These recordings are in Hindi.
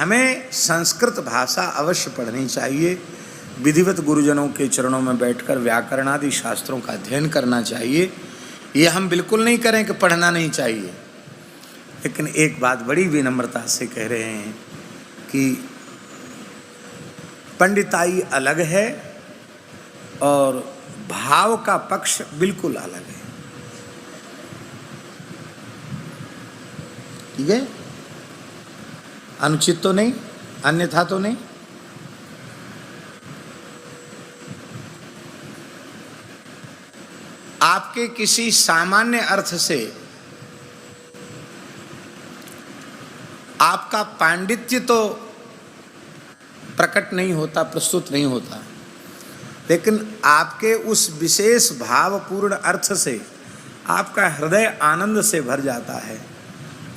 हमें संस्कृत भाषा अवश्य पढ़नी चाहिए, विधिवत गुरुजनों के चरणों में बैठकर व्याकरण आदि शास्त्रों का अध्ययन करना चाहिए। ये हम बिल्कुल नहीं करें कि पढ़ना नहीं चाहिए, लेकिन एक बात बड़ी विनम्रता से कह रहे हैं कि पंडिताई अलग है और भाव का पक्ष बिल्कुल अलग है। ठीक है, अनुचित तो नहीं, अन्यथा तो नहीं। आपके किसी सामान्य अर्थ से आपका पांडित्य तो प्रकट नहीं होता, प्रस्तुत नहीं होता, लेकिन आपके उस विशेष भावपूर्ण अर्थ से आपका हृदय आनंद से भर जाता है,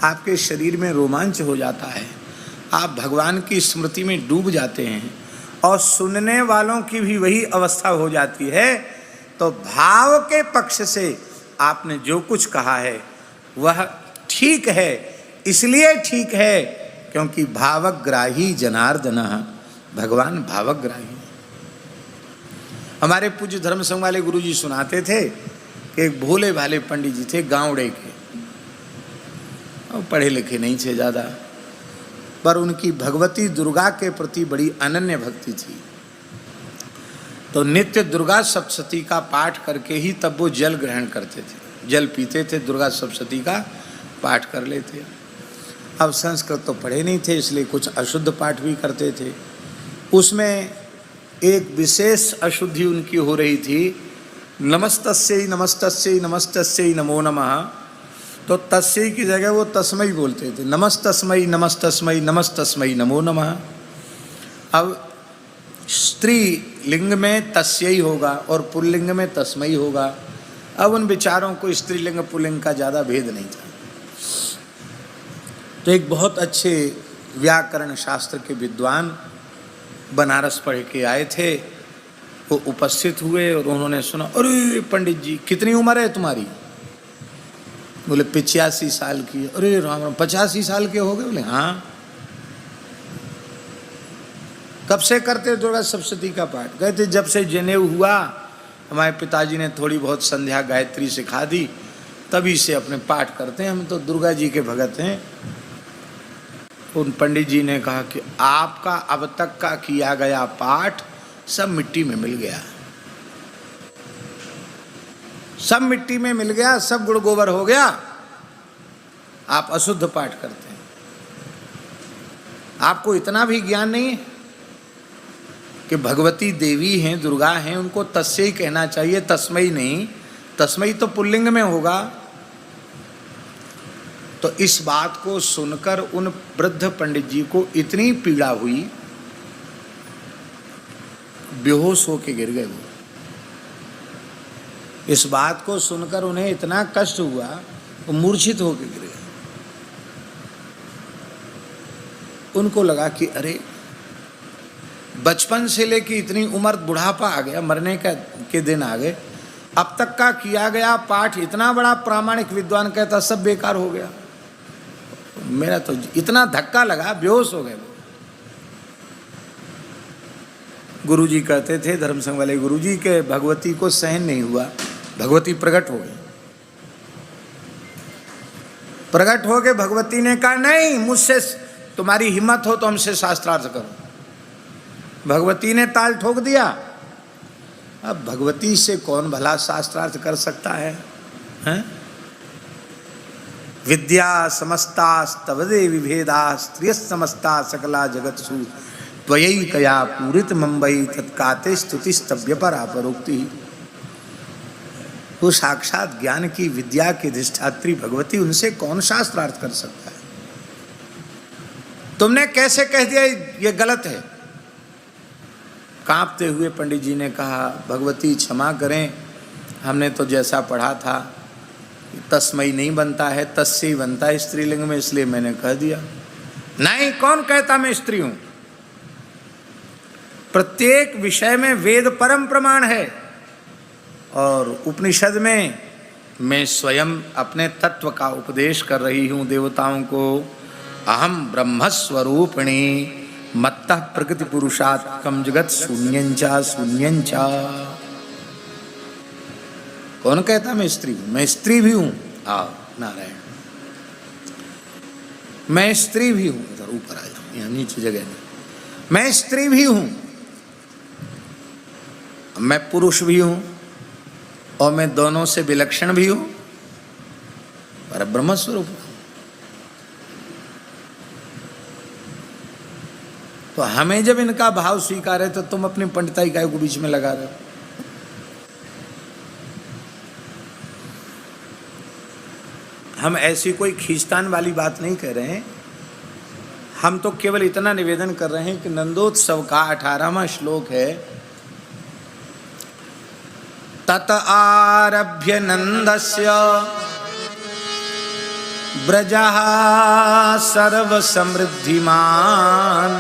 आपके शरीर में रोमांच हो जाता है, आप भगवान की स्मृति में डूब जाते हैं और सुनने वालों की भी वही अवस्था हो जाती है। तो भाव के पक्ष से आपने जो कुछ कहा है वह ठीक है, इसलिए ठीक है क्योंकि भावग्राही जनार्दन, भगवान भावग्राही। हमारे पूज्य धर्म संघ वाले गुरु जी सुनाते थे कि एक भोले भाले पंडित जी थे गाँवड़े के, और पढ़े लिखे नहीं थे ज़्यादा, पर उनकी भगवती दुर्गा के प्रति बड़ी अनन्य भक्ति थी। तो नित्य दुर्गा सप्तशती का पाठ करके ही तब वो जल ग्रहण करते थे, जल पीते थे, दुर्गा सप्तशती का पाठ कर लेते। अब संस्कृत तो पढ़े नहीं थे, इसलिए कुछ अशुद्ध पाठ भी करते थे। उसमें एक विशेष अशुद्धि उनकी हो रही थी, नमस्तस्यै नमस्तस्यै नमस्तस्यै नमो नमः। तो तस्यै की जगह वो तस्मै बोलते थे, नमस्तस्मै नमस्तस्मै नमस्तस्मै नमो नमः। अब स्त्री लिंग में तस्यै होगा और पुल्लिंग में तस्मै होगा। अब उन विचारों को स्त्रीलिंग पुल्लिंग का ज़्यादा भेद नहीं था। तो एक बहुत अच्छे व्याकरण शास्त्र के विद्वान बनारस पढ़ के आए थे, वो उपस्थित हुए और उन्होंने सुना, अरे पंडित जी कितनी उम्र है तुम्हारी? बोले 85 साल की। अरे राम राम, 85 साल के हो गए? बोले हाँ। कब से करते दुर्गा सप्तशती का पाठ? कहते जब से जनेऊ हुआ, हमारे पिताजी ने थोड़ी बहुत संध्या गायत्री सिखा दी, तभी से अपने पाठ करते हैं, हम तो दुर्गा जी के भगत हैं। उन पंडित जी ने कहा कि आपका अब तक का किया गया पाठ सब मिट्टी में मिल गया, सब मिट्टी में मिल गया, सब गुड़ गोबर हो गया, आप अशुद्ध पाठ करते हैं। आपको इतना भी ज्ञान नहीं है कि भगवती देवी हैं, दुर्गा हैं, उनको तस्मै कहना चाहिए, तस्मै नहीं। तस्मै तो पुल्लिंग में होगा। तो इस बात को सुनकर उन वृद्ध पंडित जी को इतनी पीड़ा हुई, बेहोश होके गिर गए वो। इस बात को सुनकर उन्हें इतना कष्ट हुआ, वो मूर्छित होके गिर गए। उनको लगा कि अरे बचपन से लेकर इतनी उम्र, बुढ़ापा आ गया, मरने के दिन आ गए, अब तक का किया गया पाठ इतना बड़ा प्रामाणिक विद्वान कहता सब बेकार हो गया। मेरा तो इतना धक्का लगा, बेहोश हो गए वो। गुरुजी कहते थे, धर्म संघ वाले गुरुजी के भगवती को सहन नहीं हुआ, भगवती प्रकट हो गई। प्रकट हो गए, भगवती ने कहा नहीं, मुझसे तुम्हारी हिम्मत हो तो हमसे शास्त्रार्थ करो। भगवती ने ताल ठोक दिया। अब भगवती से कौन भला शास्त्रार्थ कर सकता है, हैं? विद्या समस्ता स्तवदे विभेदा स्त्रिय समस्ता सकला जगत्सु त्वयि कया पूरित मुंबई तत्काते स्तुति स्तव्य पर अपरोक्ति। वो साक्षात ज्ञान की विद्या की अधिष्ठात्री भगवती, उनसे कौन शास्त्रार्थ कर सकता है? तुमने कैसे कह दिया ये गलत है? कांपते हुए पंडित जी ने कहा, भगवती क्षमा करें, हमने तो जैसा पढ़ा था तस्मै नहीं बनता है, तस्मै बनता है स्त्रीलिंग में, इसलिए मैंने कह दिया। नहीं, कौन कहता मैं स्त्री हूं? प्रत्येक विषय में वेद परम प्रमाण है और उपनिषद में मैं स्वयं अपने तत्व का उपदेश कर रही हूं देवताओं को। अहम ब्रह्मस्वरूपिणी मत्तः प्रकृति पुरुषात्मकं जगत शून्यंचा शून्यंचा। कौन कहता मैं स्त्री हूं? मैं स्त्री भी हूं। आओ नारायण, मैं स्त्री भी हूं। इधर ऊपर आ जाओ, यहाँ नीचे जगह नहीं। मैं स्त्री भी हूं, मैं पुरुष भी हूं, और मैं दोनों से विलक्षण भी हूं, पर ब्रह्म स्वरूप हूं। तो हमें जब इनका भाव स्वीकार है तो तुम अपनी पंडिताई काय को बीच में लगा रहे हो? हम ऐसी कोई खींचतान वाली बात नहीं कह रहे हैं। हम तो केवल इतना निवेदन कर रहे हैं कि नंदोत्सव का 18वां श्लोक है, तत आरभ्य नंदस्य ब्रजः सर्व समृद्धिमान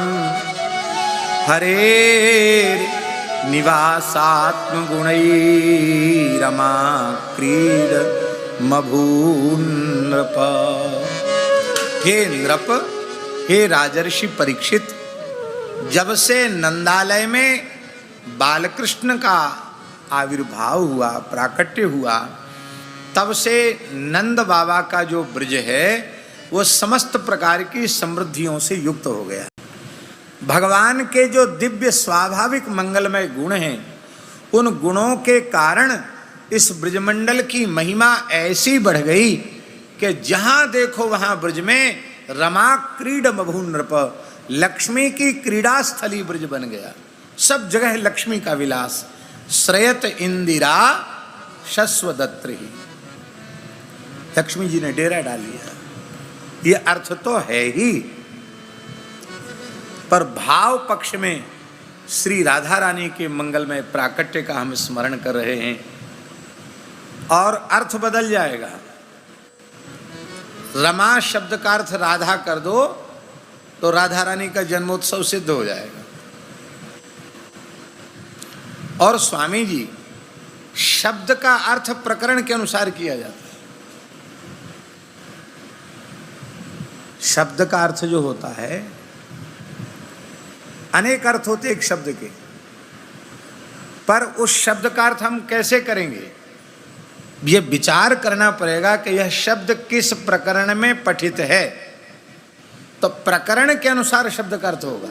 हरेर निवासात्म गुणैरमा क्रीड मभून नृप। हे नृप, हे राजर्षि परीक्षित, जब से नंदालय में बालकृष्ण का आविर्भाव हुआ, प्राकट्य हुआ, तब से नंद बाबा का जो ब्रज है वो समस्त प्रकार की समृद्धियों से युक्त हो गया। भगवान के जो दिव्य स्वाभाविक मंगलमय गुण हैं, उन गुणों के कारण इस ब्रजमंडल की महिमा ऐसी बढ़ गई कि जहां देखो वहां ब्रज में रमा क्रीड मभून नृप, लक्ष्मी की क्रीड़ा स्थली ब्रज बन गया। सब जगह लक्ष्मी का विलास। श्रयत इंदिरा शश्वदत्री, लक्ष्मी जी ने डेरा डाल लिया। ये अर्थ तो है ही, पर भाव पक्ष में श्री राधा रानी के मंगलमय प्राकट्य का हम स्मरण कर रहे हैं, और अर्थ बदल जाएगा। रमा शब्द का अर्थ राधा कर दो तो राधा रानी का जन्मोत्सव सिद्ध हो जाएगा। और स्वामी जी, शब्द का अर्थ प्रकरण के अनुसार किया जाता है। शब्द का अर्थ जो होता है, अनेक अर्थ होते एक शब्द के, पर उस शब्द का अर्थ हम कैसे करेंगे, ये विचार करना पड़ेगा कि यह शब्द किस प्रकरण में पठित है, तो प्रकरण के अनुसार शब्द का अर्थ होगा।